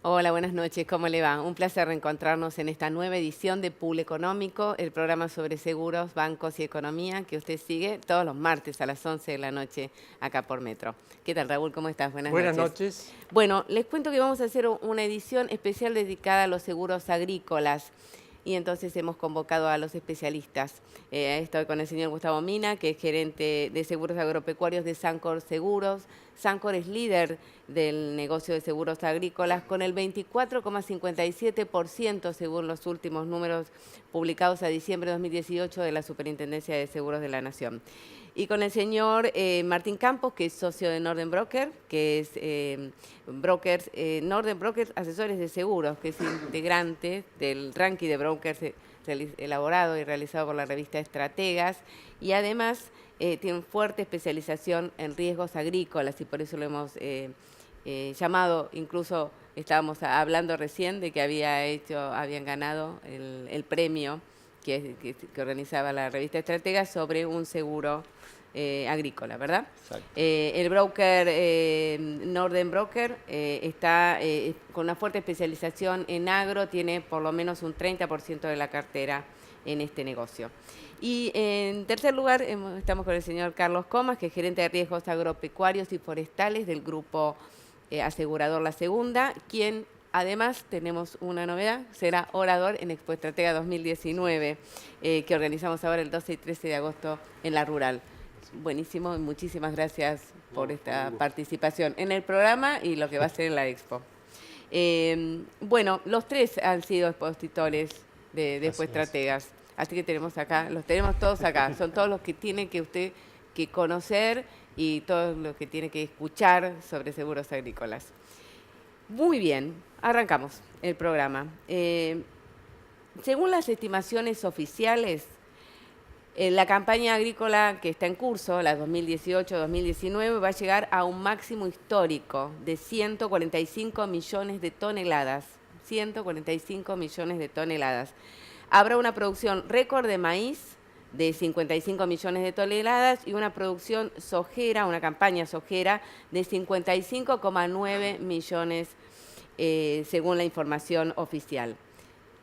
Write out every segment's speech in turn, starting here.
Hola, buenas noches, ¿cómo le va? Un placer reencontrarnos en esta nueva edición de Pool Económico, el programa sobre seguros, bancos y economía que usted sigue todos los martes a las 11 de la noche acá por Metro. ¿Qué tal, Raúl? ¿Cómo estás? Buenas noches. Buenas noches. Bueno, les cuento que vamos a hacer una edición especial dedicada a los seguros agrícolas. Y entonces hemos convocado a los especialistas. Estoy con el señor Gustavo Mina, que es gerente de seguros agropecuarios de Sancor Seguros. Sancor es líder del negocio de seguros agrícolas con el 24,57% según los últimos números publicados a diciembre de 2018 de la Superintendencia de Seguros de la Nación. Y con el señor Martín Campos, que es socio de Norden Broker, que es Norden Broker Asesores de Seguros, que es integrante del ranking de brokers elaborado y realizado por la revista Estrategas, y además tiene fuerte especialización en riesgos agrícolas, y por eso lo hemos llamado, incluso estábamos hablando recién de que habían ganado el premio que organizaba la revista Estrategas sobre un seguro agrícola, ¿verdad? Exacto. El broker Norden Broker está con una fuerte especialización en agro, tiene por lo menos un 30% de la cartera en este negocio. Y en tercer lugar estamos con el señor Carlos Comas, que es gerente de riesgos agropecuarios y forestales del grupo asegurador La Segunda, quien además tenemos una novedad, será orador en Expo Estratega 2019, que organizamos ahora el 12 y 13 de agosto en La Rural. Buenísimo, muchísimas gracias por esta participación en el programa y lo que va a ser en la Expo. Bueno, los tres han sido expositores de Expo Estrategas, así que tenemos acá, los tenemos todos acá, son todos los que tiene que usted que conocer y todos los que tiene que escuchar sobre seguros agrícolas. Muy bien, arrancamos el programa. Según las estimaciones oficiales, la campaña agrícola que está en curso, la 2018-2019, va a llegar a un máximo histórico de 145 millones de toneladas. 145 millones de toneladas. Habrá una producción récord de maíz de 55 millones de toneladas y una producción sojera, una campaña sojera de 55,9 millones según la información oficial.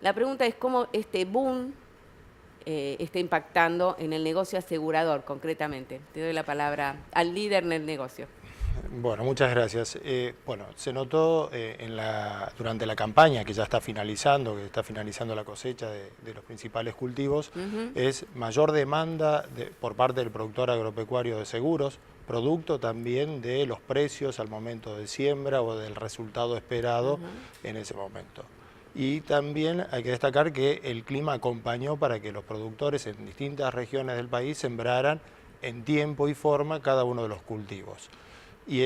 La pregunta es cómo este boom está impactando en el negocio asegurador concretamente. Te doy la palabra al líder en el negocio. Bueno, muchas gracias. Bueno, se notó durante la campaña que ya está finalizando, la cosecha de los principales cultivos, es mayor demanda por parte del productor agropecuario de seguros, producto también de los precios al momento de siembra o del resultado esperado en ese momento. Y también hay que destacar que el clima acompañó para que los productores en distintas regiones del país sembraran en tiempo y forma cada uno de los cultivos. Y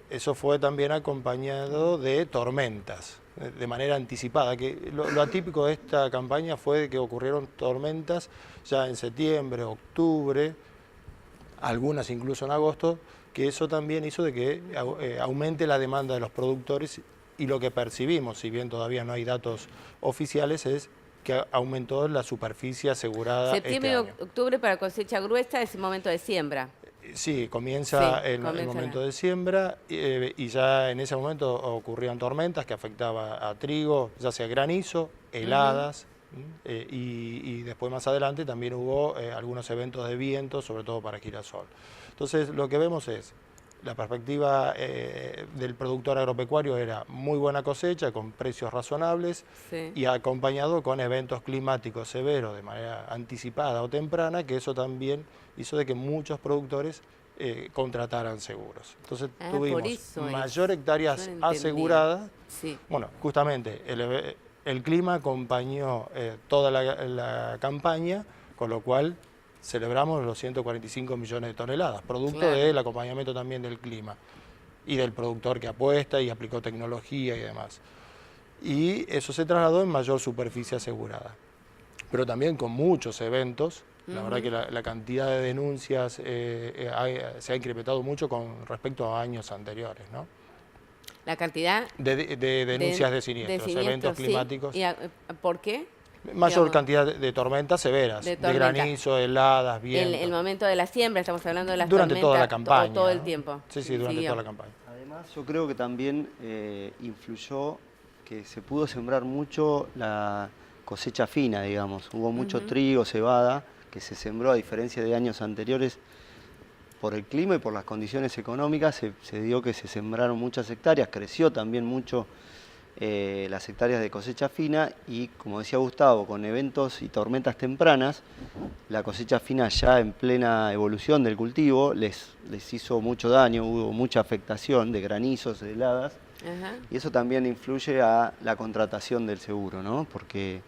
eso fue también acompañado de tormentas, de manera anticipada. Que lo atípico de esta campaña fue que ocurrieron tormentas ya en septiembre, octubre, algunas incluso en agosto, que eso también hizo de que aumente la demanda de los productores. Y lo que percibimos, si bien todavía no hay datos oficiales, es que aumentó la superficie asegurada. Septiembre y octubre para cosecha gruesa es el momento de siembra. Sí, comienza el momento de siembra y ya en ese momento ocurrían tormentas que afectaban a trigo, ya sea granizo, heladas, y después más adelante también hubo algunos eventos de viento, sobre todo para girasol. Entonces lo que vemos es la perspectiva del productor agropecuario era muy buena cosecha, con precios razonables y acompañado con eventos climáticos severos de manera anticipada o temprana, que eso también hizo de que muchos productores contrataran seguros. Entonces tuvimos mayor hectáreas aseguradas. Bueno, justamente el clima acompañó toda la campaña, con lo cual celebramos los 145 millones de toneladas, producto del acompañamiento también del clima y del productor que apuesta y aplicó tecnología y demás. Y eso se trasladó en mayor superficie asegurada, pero también con muchos eventos. La verdad que la cantidad de denuncias se ha incrementado mucho con respecto a años anteriores, ¿no? La cantidad de denuncias de siniestros, eventos climáticos. Sí. ¿Por qué? Mayor cantidad de tormentas severas, de granizo, heladas, viento. El momento de la siembra, estamos hablando de las durante tormentas. Toda la campaña. Todo el tiempo. Sí, durante toda la campaña. Además, yo creo que también influyó que se pudo sembrar mucho la cosecha fina, digamos. Hubo mucho trigo, cebada, que se sembró a diferencia de años anteriores. Por el clima y por las condiciones económicas se dio que se sembraron muchas hectáreas, creció también mucho las hectáreas de cosecha fina y, como decía Gustavo, con eventos y tormentas tempranas, la cosecha fina ya en plena evolución del cultivo les hizo mucho daño, hubo mucha afectación de granizos, de heladas. Y eso también influye a la contratación del seguro, ¿no? Porque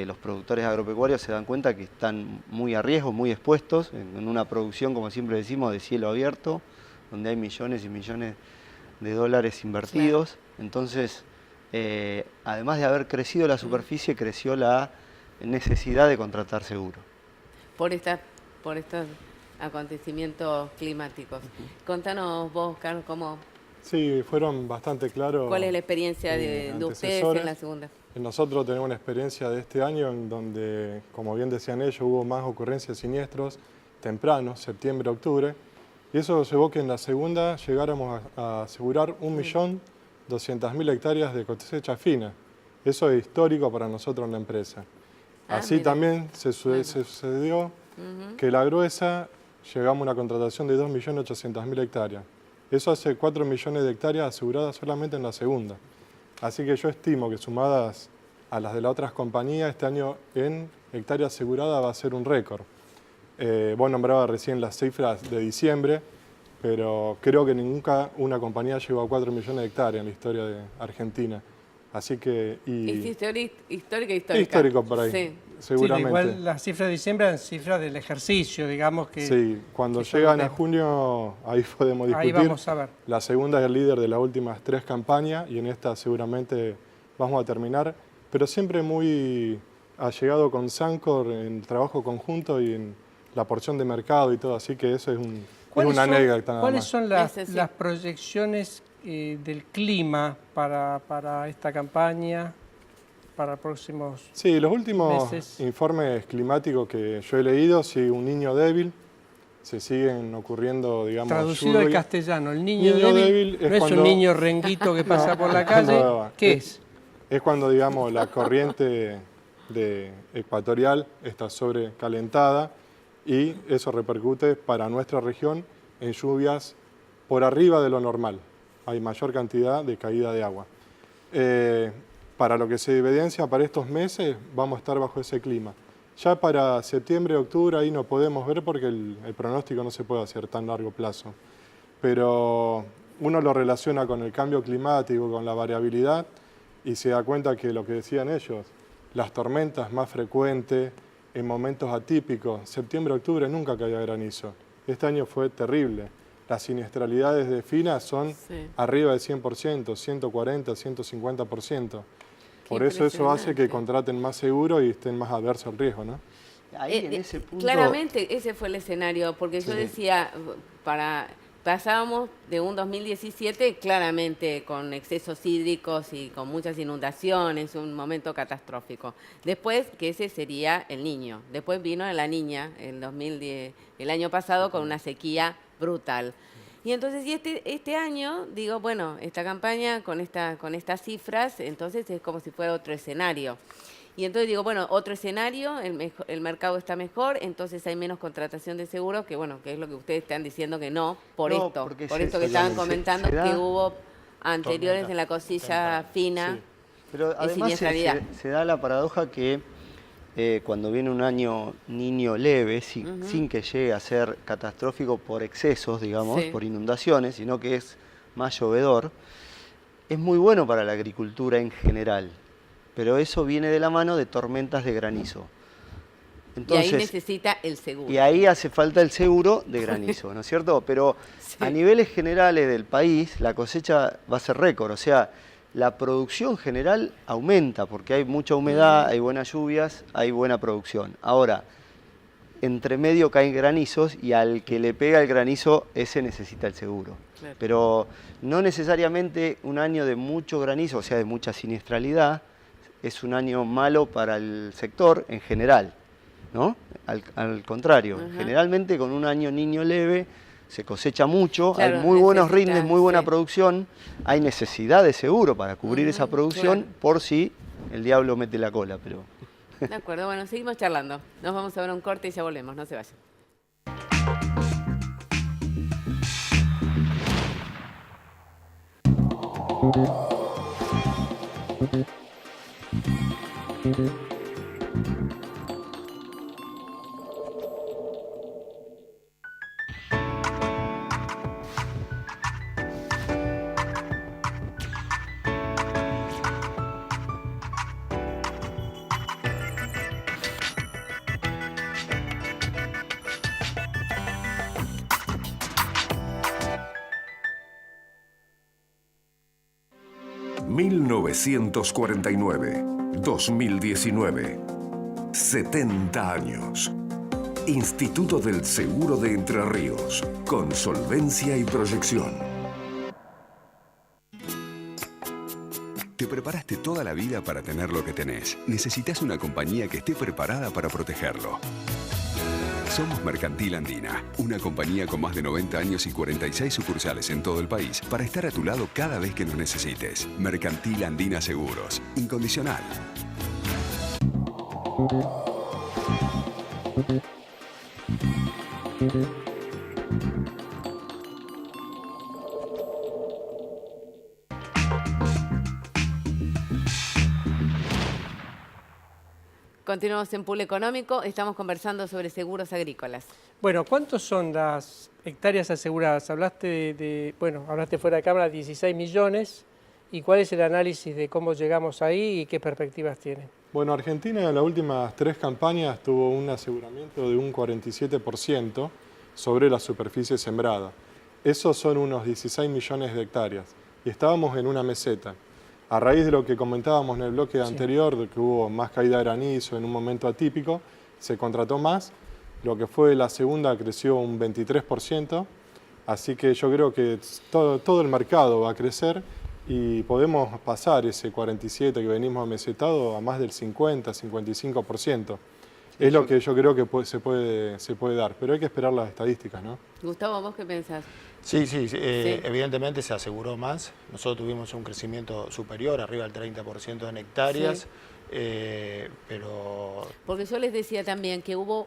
los productores agropecuarios se dan cuenta que están muy a riesgo, muy expuestos en una producción, como siempre decimos, de cielo abierto, donde hay millones y millones de dólares invertidos. Entonces, además de haber crecido la superficie, creció la necesidad de contratar seguro. Por estos acontecimientos climáticos. Contanos vos, Carlos, cómo... Sí, fueron bastante claros. ¿Cuál es la experiencia de ustedes en la segunda? Nosotros tenemos una experiencia de este año en donde, como bien decían ellos, hubo más ocurrencias de siniestros tempranos, septiembre, octubre, y eso llevó que en la segunda llegáramos a asegurar 1.200.000 hectáreas de cosecha fina. Eso es histórico para nosotros en la empresa. Así mira. También se sucedió que la gruesa llegamos a una contratación de 2.800.000 hectáreas. Eso hace 4 millones de hectáreas aseguradas solamente en la segunda. Así que yo estimo que sumadas a las de las otras compañías, este año en hectáreas aseguradas va a ser un récord. Vos nombrabas recién las cifras de diciembre, pero creo que nunca una compañía llegó a 4 millones de hectáreas en la historia de Argentina. Así que... Es histórica. Histórico por ahí, sí. seguramente. Sí, igual las cifras de diciembre eran cifras del ejercicio, digamos que... Sí, cuando llegan a junio, ahí podemos discutir. Ahí vamos a ver. La segunda es el líder de las últimas 3 campañas y en esta seguramente vamos a terminar, pero siempre muy allegado con Sancor en trabajo conjunto y en la porción de mercado y todo, así que eso es una anécdota nada más. ¿Cuáles son las proyecciones del clima para esta campaña, para próximos meses? Sí, los últimos informes climáticos que yo he leído, sí, un niño débil, se siguen ocurriendo, digamos... Traducido al castellano, el niño débil no es un niño renguito que pasa por la calle, ¿qué es? Es cuando, digamos, la corriente ecuatorial está sobrecalentada y eso repercute para nuestra región en lluvias por arriba de lo normal. Hay mayor cantidad de caída de agua. Para lo que se evidencia para estos meses, vamos a estar bajo ese clima. Ya para septiembre, octubre, ahí no podemos ver porque el pronóstico no se puede hacer tan largo plazo. Pero uno lo relaciona con el cambio climático, con la variabilidad, y se da cuenta que lo que decían ellos, las tormentas más frecuentes, en momentos atípicos, septiembre, octubre nunca caía granizo. Este año fue terrible. Las siniestralidades de FINA son arriba del 100%, 140, 150%. Por eso hace que contraten más seguro y estén más adversos al riesgo, ¿no? Ahí en ese punto... Claramente ese fue el escenario, porque yo decía, pasábamos de un 2017 claramente con excesos hídricos y con muchas inundaciones, un momento catastrófico. Después, que ese sería el Niño. Después vino la Niña, el año pasado, con una sequía brutal. Y entonces, este año, digo, bueno, esta campaña con estas cifras, entonces es como si fuera otro escenario. Y entonces digo, bueno, otro escenario, el mercado está mejor, entonces hay menos contratación de seguros, que bueno, que es lo que ustedes están diciendo que no, por esto que estaban comentando que hubo anteriores en la cosilla fina. Sí. Pero además se da la paradoja que cuando viene un año niño leve, sin que llegue a ser catastrófico por excesos, digamos, por inundaciones, sino que es más llovedor, es muy bueno para la agricultura en general. Pero eso viene de la mano de tormentas de granizo. Entonces, y ahí necesita el seguro. Y ahí hace falta el seguro de granizo, ¿no es cierto? Pero a niveles generales del país, la cosecha va a ser récord. O sea, la producción general aumenta porque hay mucha humedad, hay buenas lluvias, hay buena producción. Ahora, entre medio caen granizos y al que le pega el granizo, ese necesita el seguro. Claro. Pero no necesariamente un año de mucho granizo, o sea, de mucha siniestralidad, es un año malo para el sector en general, ¿no? Al contrario, generalmente con un año niño leve se cosecha mucho, claro, hay muy buenos rindes, muy buena producción, hay necesidad de seguro para cubrir esa producción, claro, por si el diablo mete la cola, pero... De acuerdo, bueno, seguimos charlando. Nos vamos a ver un corte y ya volvemos, no se vayan. ...1949-2019... 70 años. Instituto del Seguro de Entre Ríos. Con solvencia y proyección. Te preparaste toda la vida para tener lo que tenés. Necesitas una compañía que esté preparada para protegerlo. Somos Mercantil Andina, una compañía con más de 90 años y 46 sucursales en todo el país para estar a tu lado cada vez que nos necesites. Mercantil Andina Seguros, incondicional. Continuamos en Pool Económico, estamos conversando sobre seguros agrícolas. Bueno, ¿cuántos son las hectáreas aseguradas? Hablaste hablaste fuera de cámara, 16 millones. ¿Y cuál es el análisis de cómo llegamos ahí y qué perspectivas tiene? Bueno, Argentina en las últimas 3 campañas tuvo un aseguramiento de un 47% sobre la superficie sembrada. Esos son unos 16 millones de hectáreas. Y estábamos en una meseta. A raíz de lo que comentábamos en el bloque anterior, de que hubo más caída de granizo en un momento atípico, se contrató más. Lo que fue la segunda creció un 23%, así que yo creo que todo el mercado va a crecer y podemos pasar ese 47 que venimos amesetado a más del 50, 55%. Es lo que yo creo que se puede dar, pero hay que esperar las estadísticas, ¿no? Gustavo, ¿vos qué pensás? Sí, evidentemente se aseguró más. Nosotros tuvimos un crecimiento superior, arriba del 30% en hectáreas, pero... Porque yo les decía también que hubo,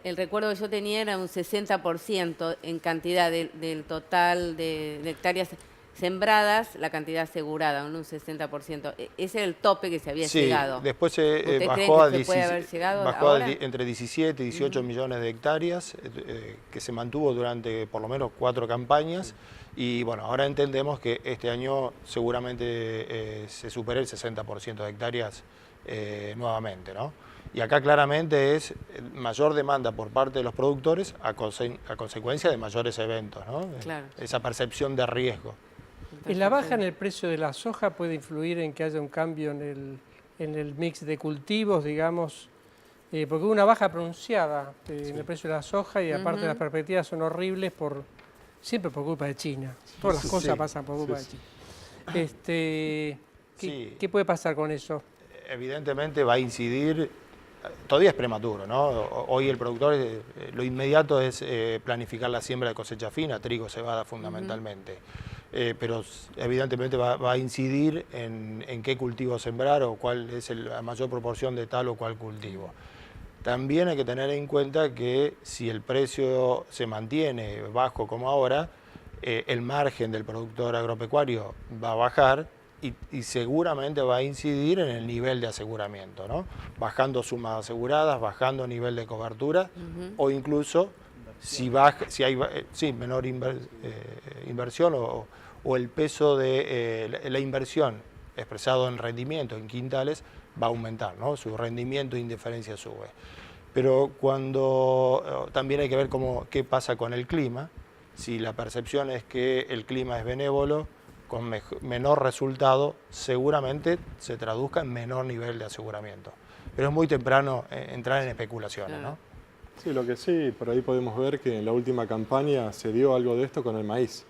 el recuerdo que yo tenía era un 60% en cantidad del total de hectáreas sembradas, la cantidad asegurada, un 60%. Ese era el tope que se había llegado. Después bajó entre 17 y 18 millones de hectáreas, que se mantuvo durante por lo menos 4 campañas. Y bueno, ahora entendemos que este año seguramente se supere el 60% de hectáreas nuevamente, ¿no? Y acá claramente es mayor demanda por parte de los productores a consecuencia de mayores eventos, ¿no? Claro. Esa percepción de riesgo. ¿Y la baja en el precio de la soja puede influir en que haya un cambio en el mix de cultivos, digamos? Porque hubo una baja pronunciada en el precio de la soja y aparte las perspectivas son horribles siempre por culpa de China. Todas las cosas pasan por culpa de China. ¿Qué puede pasar con eso? Evidentemente va a incidir, todavía es prematuro, ¿no? Hoy el productor, lo inmediato es planificar la siembra de cosecha fina, trigo, cebada fundamentalmente. Pero evidentemente va a incidir en qué cultivo sembrar o cuál es la mayor proporción de tal o cual cultivo. También hay que tener en cuenta que si el precio se mantiene bajo como ahora, el margen del productor agropecuario va a bajar y seguramente va a incidir en el nivel de aseguramiento, ¿no? Bajando sumas aseguradas, bajando nivel de cobertura o incluso si hay menor inversión o el peso de la inversión expresado en rendimiento, en quintales, va a aumentar, ¿no? Su rendimiento de indiferencia sube. Pero también hay que ver qué pasa con el clima. Si la percepción es que el clima es benévolo, con menor resultado, seguramente se traduzca en menor nivel de aseguramiento. Pero es muy temprano entrar en especulaciones, ¿no? Sí, lo que sí, por ahí podemos ver que en la última campaña se dio algo de esto con el maíz.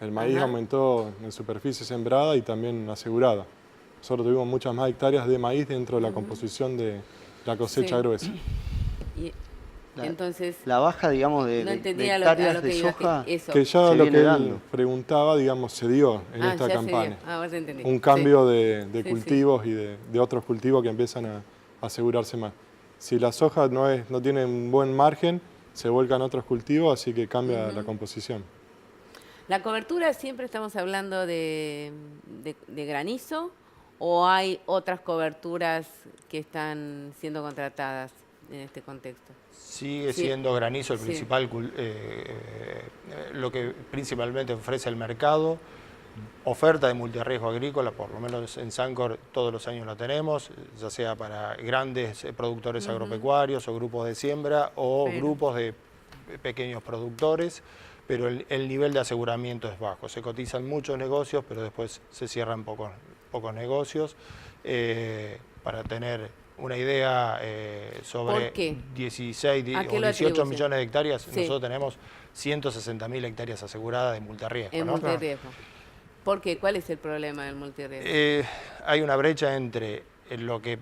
El maíz aumentó en superficie sembrada y también asegurada. Nosotros tuvimos muchas más hectáreas de maíz dentro de la composición de la cosecha gruesa. Y entonces, la baja, digamos, no de entendía hectáreas lo que de iba, soja Que ya se lo viene que dando. él preguntaba, digamos, se dio en esta ya campaña. ahora te entendí. Un cambio de Sí, cultivos y de otros cultivos que empiezan a asegurarse más. Si la soja no tiene un buen margen, se vuelcan otros cultivos, así que cambia la composición. ¿La cobertura siempre estamos hablando de granizo o hay otras coberturas que están siendo contratadas en este contexto? Sigue siendo granizo el Sí. principal, lo que principalmente ofrece el mercado. Oferta de multirriesgo agrícola, por lo menos en Sancor todos los años la tenemos, ya sea para grandes productores agropecuarios o grupos de siembra o grupos de pequeños productores, pero el nivel de aseguramiento es bajo. Se cotizan muchos negocios, pero después se cierran pocos negocios. Para tener una idea, sobre ¿Por qué? 16 ¿A qué o lo 18 atribuyen? millones de hectáreas, Sí. nosotros tenemos 160.000 hectáreas aseguradas de multirriesgo. En ¿no? multirriesgo. ¿Por qué? ¿Cuál es el problema del multirriesgo? Hay una brecha entre lo que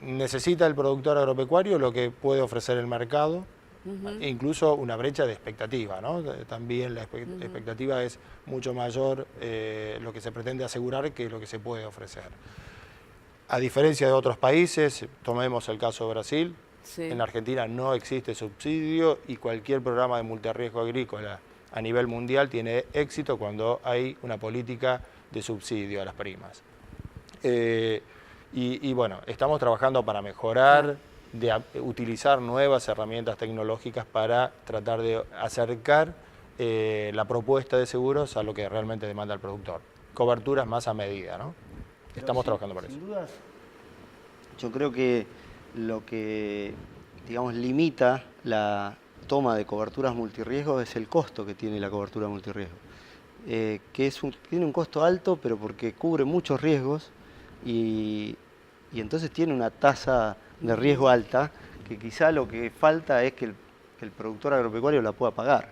necesita el productor agropecuario y lo que puede ofrecer el mercado, e incluso una brecha de expectativa, ¿no? También la expectativa es mucho mayor lo que se pretende asegurar que lo que se puede ofrecer. A diferencia de otros países, tomemos el caso de Brasil, Sí. en Argentina no existe subsidio y cualquier programa de multirriesgo agrícola a nivel mundial tiene éxito cuando hay una política de subsidio a las primas. Y bueno, estamos trabajando para mejorar, utilizar nuevas herramientas tecnológicas para tratar de acercar la propuesta de seguros a lo que realmente demanda el productor. Coberturas más a medida, ¿no? Estamos trabajando para eso. Sin dudas, yo creo que lo que, digamos, limita la toma de coberturas multirriesgo es el costo que tiene la cobertura multirriesgo. Que tiene un costo alto, pero porque cubre muchos riesgos y entonces tiene una tasa de riesgo alta, que quizá lo que falta es que el productor agropecuario la pueda pagar.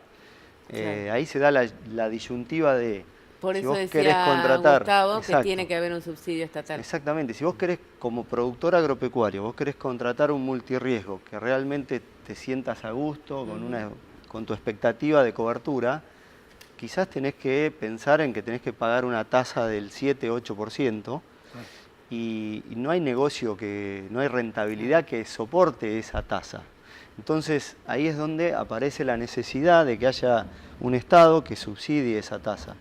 Claro. Ahí se da la disyuntiva de... Por si eso vos decía querés contratar, Gustavo que exacto. tiene que haber un subsidio estatal. Exactamente, si vos querés como productor agropecuario, vos querés contratar un multirriesgo que realmente te sientas a gusto, con tu expectativa de cobertura, quizás tenés que pensar en que tenés que pagar una tasa del 7-8% y no hay negocio, no hay rentabilidad que soporte esa tasa. Entonces ahí es donde aparece la necesidad de que haya un Estado que subsidie esa tasa.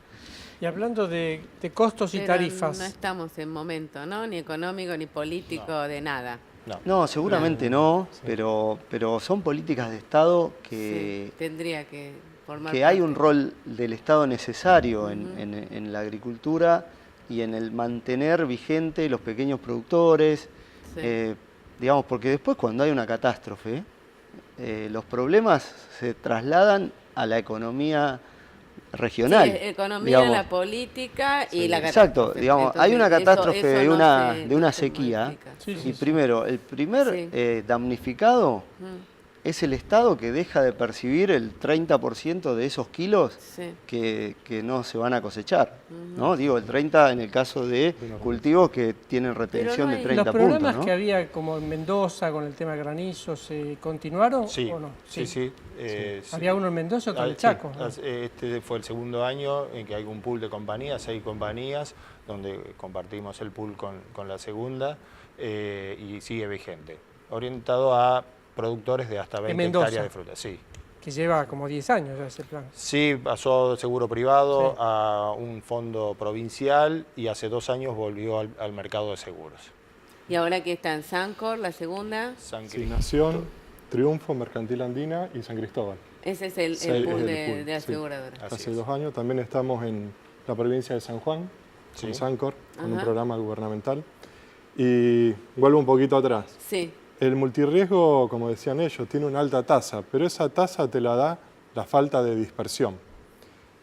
Y hablando de costos y Pero tarifas, no estamos en momento, ¿no? Ni económico, ni político, de nada. No, seguramente no, pero son políticas de Estado que, Sí, tendría que formar que hay parte. un rol del Estado necesario en la agricultura y en el mantener vigente los pequeños productores, Sí. digamos, porque después cuando hay una catástrofe, los problemas se trasladan a la economía regional. Sí, economía, digamos. la política y la Exacto, catástrofe. digamos, Entonces, hay una catástrofe eso de no una, se- de una no se sequía modifica. Sí, y primero, el primer Sí. damnificado es el Estado que deja de percibir el 30% de esos kilos Sí. que no se van a cosechar, ¿no? Digo, el 30 en el caso de cultivos que tienen retención no de hay- 30 ¿los problemas puntos, ¿no? que había como en Mendoza con el tema granizo se continuaron Sí, o no? sí. Había uno en Mendoza, otro en Sí, Chaco. ¿no? Este fue el segundo año en que hay un pool de compañías, 6 compañías, donde compartimos el pool con la segunda y sigue vigente. Orientado a productores de hasta 20 Mendoza. hectáreas de fruta. Sí. Que lleva como 10 años ya ese plan. Sí, pasó de seguro privado Sí. a un fondo provincial y hace 2 años volvió al mercado de seguros. Y ahora que está en Sancor, la segunda, San Sí, Cristóbal. Nación, Triunfo, Mercantil Andina y San Cristóbal. ese es el Sí, pool es el de pool, sí. aseguradoras. Así Hace es. 2 años también estamos en la provincia de San Juan, Sí. con Sancor, con un Ajá. programa gubernamental. Y vuelvo un poquito atrás. Sí, El multirriesgo, como decían ellos, tiene una alta tasa, pero esa tasa te la da la falta de dispersión.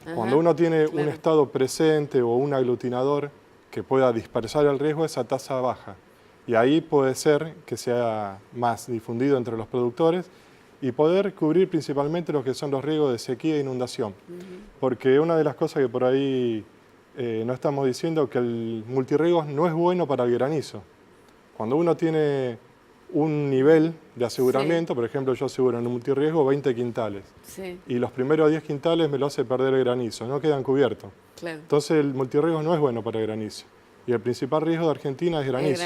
Ajá, Cuando uno tiene un claro. estado presente o un aglutinador que pueda dispersar el riesgo, esa tasa baja. Y ahí puede ser que sea más difundido entre los productores y poder cubrir principalmente lo que son los riesgos de sequía e inundación. Porque una de las cosas que por ahí no estamos diciendo que el multirriegos no es bueno para el granizo. Cuando uno tiene un nivel de aseguramiento, por ejemplo, yo aseguro en un multirriesgo 20 quintales. Y los primeros 10 quintales me lo hace perder el granizo, no quedan cubiertos. Entonces el multirriego no es bueno para el granizo. Y el principal riesgo de Argentina es granizo.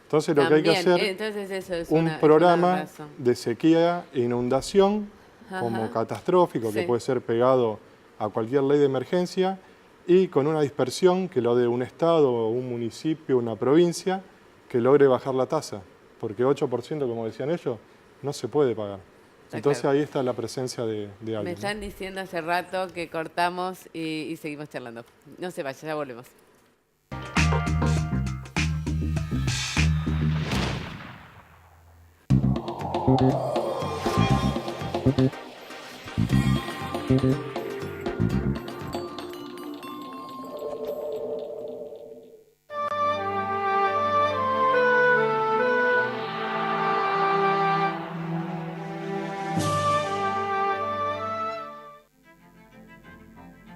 Entonces lo que hay que hacer es un programa de sequía e inundación como catastrófico, que puede ser pegado a cualquier ley de emergencia, y con una dispersión que lo de un estado, un municipio, una provincia, que logre bajar la tasa. Porque 8%, como decían ellos, no se puede pagar. Entonces ahí está la presencia de alguien. Me están diciendo hace rato que cortamos y seguimos charlando. No se vaya, ya volvemos.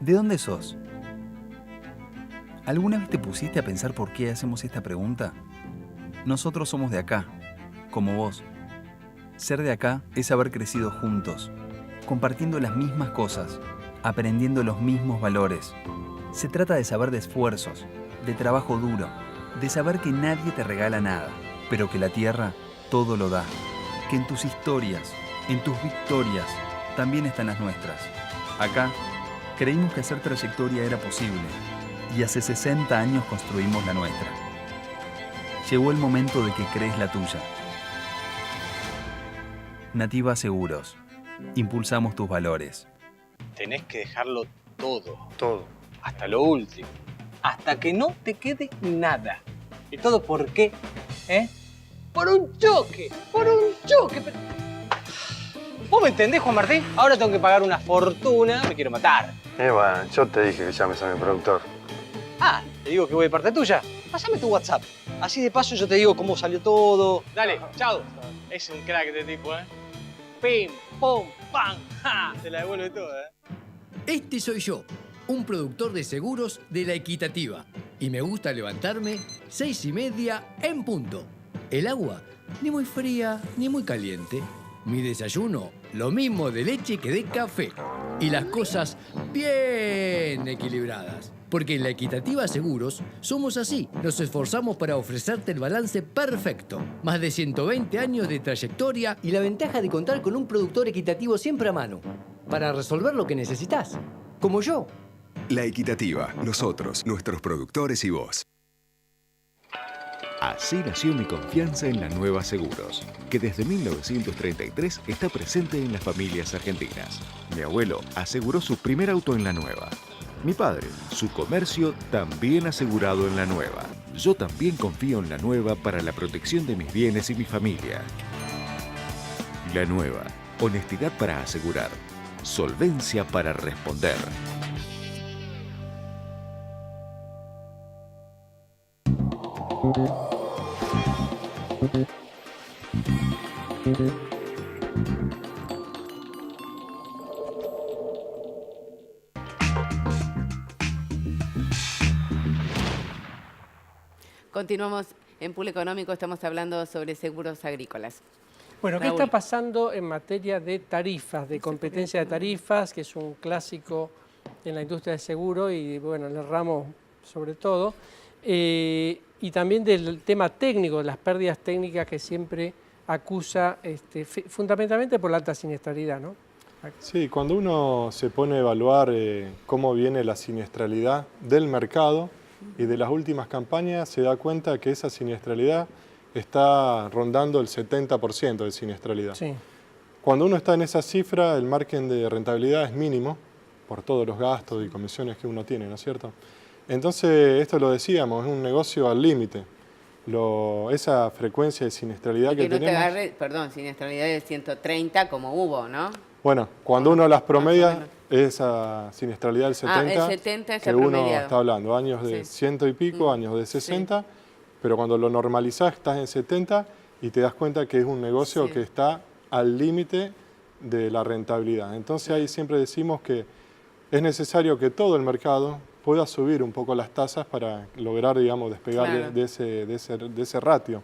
¿De dónde sos? ¿Alguna vez te pusiste a pensar por qué hacemos esta pregunta? Nosotros somos de acá, como vos. Ser de acá es haber crecido juntos, compartiendo las mismas cosas, aprendiendo los mismos valores. Se trata de saber de esfuerzos, de trabajo duro, de saber que nadie te regala nada, pero que la tierra todo lo da. Que en tus historias, en tus victorias, también están las nuestras. Acá, creímos que hacer trayectoria era posible y hace 60 años construimos la nuestra. Llegó el momento de que crees la tuya. Nativa Seguros. Impulsamos tus valores. Tenés que dejarlo todo. Todo. Hasta lo último. Hasta que no te quede nada. ¿Y todo por qué? Por un choque. Por un choque. ¿Vos me entendés, Juan Martín? Ahora tengo que pagar una fortuna. Me quiero matar. Bueno, yo te dije que llames a mi productor. Ah, te digo que voy de parte tuya. Pásame tu WhatsApp. Así de paso yo te digo cómo salió todo. Dale, chao. Es un crack este tipo, Pim, pum, pam, ja. Te la devuelve toda, Este soy yo, un productor de seguros de La Equitativa. Y me gusta levantarme 6:30 en punto. El agua, ni muy fría ni muy caliente. Mi desayuno, lo mismo de leche que de café. Y las cosas bien equilibradas. Porque en La Equitativa Seguros somos así. Nos esforzamos para ofrecerte el balance perfecto. Más de 120 años de trayectoria y la ventaja de contar con un productor equitativo siempre a mano. Para resolver lo que necesitas. Como yo. La Equitativa, nosotros, nuestros productores y vos. Así nació mi confianza en La Nueva Seguros, que desde 1933 está presente en las familias argentinas. Mi abuelo aseguró su primer auto en La Nueva. Mi padre, su comercio también asegurado en La Nueva. Yo también confío en La Nueva para la protección de mis bienes y mi familia. La Nueva, honestidad para asegurar, solvencia para responder. Continuamos en Pool Económico, estamos hablando sobre seguros agrícolas. Bueno, ¿qué Raúl. está pasando en materia de tarifas, de competencia de tarifas, que es un clásico en la industria del seguro y bueno, en el ramo sobre todo? Y también del tema técnico, de las pérdidas técnicas que siempre acusa, fundamentalmente por la alta siniestralidad, ¿no? Sí, cuando uno se pone a evaluar cómo viene la siniestralidad del mercado y de las últimas campañas, se da cuenta que esa siniestralidad está rondando el 70% de siniestralidad. Sí. Cuando uno está en esa cifra, el margen de rentabilidad es mínimo, por todos los gastos y comisiones que uno tiene, ¿no es cierto? Entonces, esto lo decíamos, es un negocio al límite. Esa frecuencia de siniestralidad que no tenemos... te agarre, perdón, siniestralidad de 130 como hubo, ¿no? Bueno, cuando uno las promedia, esa siniestralidad del 70, el 70 que uno está hablando, años de 100 y pico, años de 60, pero cuando lo normalizás estás en 70 y te das cuenta que es un negocio que está al límite de la rentabilidad. Entonces ahí siempre decimos que es necesario que todo el mercado pueda subir un poco las tasas para lograr, digamos, despegar Claro. de ese ratio.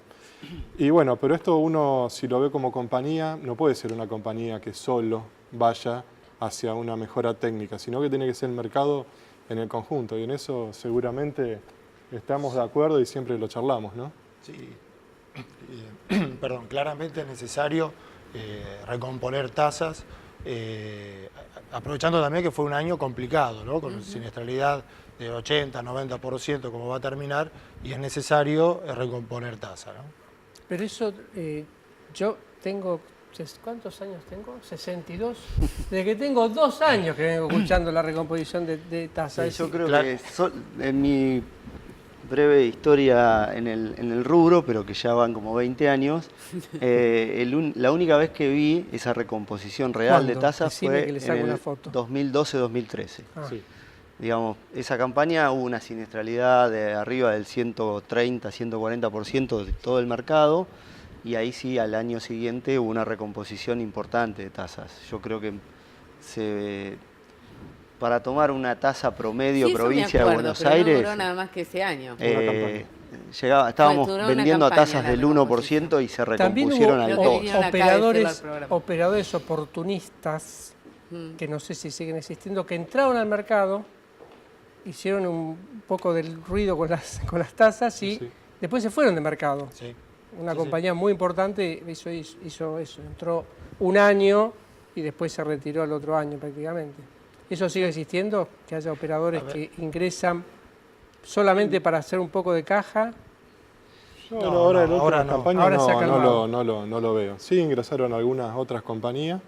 Y bueno, pero esto uno, si lo ve como compañía, no puede ser una compañía que solo vaya hacia una mejora técnica, sino que tiene que ser el mercado en el conjunto. Y en eso seguramente estamos de acuerdo y siempre lo charlamos, ¿no? Sí, perdón, claramente es necesario recomponer tasas, aprovechando también que fue un año complicado, ¿no? Con siniestralidad del 80-90% como va a terminar, y es necesario recomponer tasa, ¿no? Pero eso, yo tengo, ¿cuántos años tengo? 62. Desde que tengo 2 años que vengo escuchando la recomposición de tasa. Sí, yo creo que en mi breve historia en el rubro, pero que ya van como 20 años, la única vez que vi esa recomposición real de tasas fue en el 2012-2013. Sí. Digamos, esa campaña hubo una siniestralidad de arriba del 130-140% de todo el mercado, y ahí sí, al año siguiente hubo una recomposición importante de tasas. Yo creo que para tomar una tasa promedio provincia de Buenos Aires, no duró nada más que ese año. Estábamos vendiendo a tasas del 1% y se recompusieron al 2%. Operadores oportunistas, que no sé si siguen existiendo, que entraron al mercado, hicieron un poco del ruido con las tasas y después se fueron de mercado. Sí. Una compañía muy importante hizo eso, entró un año y después se retiró al otro año prácticamente. ¿Eso sigue existiendo? Que haya operadores que ingresan solamente para hacer un poco de caja. Ahora se ha calmado. no lo veo. Sí ingresaron algunas otras compañías,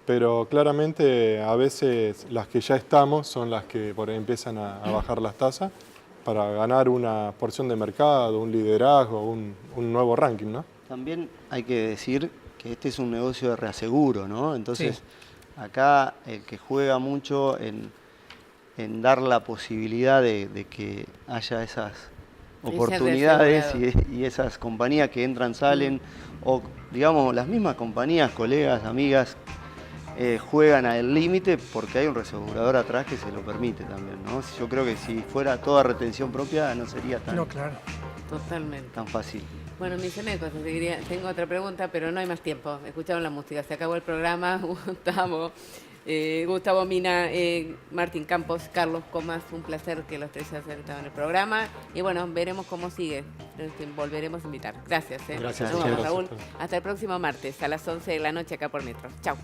pero claramente a veces las que ya estamos son las que por ahí empiezan a bajar las tasas para ganar una porción de mercado, un liderazgo, un nuevo ranking, ¿no? También hay que decir que este es un negocio de reaseguro, ¿no? Entonces, acá el que juega mucho en dar la posibilidad de que haya esas oportunidades y esas compañías que entran, salen, o digamos las mismas compañías, colegas, amigas, juegan al límite porque hay un reasegurador atrás que se lo permite también, ¿no? Yo creo que si fuera toda retención propia no sería tan fácil. Bueno, Misenecos, tengo otra pregunta, pero no hay más tiempo. Escucharon la música, se acabó el programa. Gustavo Mina, Martín Campos, Carlos Comas, un placer que los tres hayan estado en el programa. Y bueno, veremos cómo sigue. Volveremos a invitar. Gracias. Gracias. Nos vemos, Raúl. Hasta el próximo martes a las 11 de la noche acá por Metro. Chau.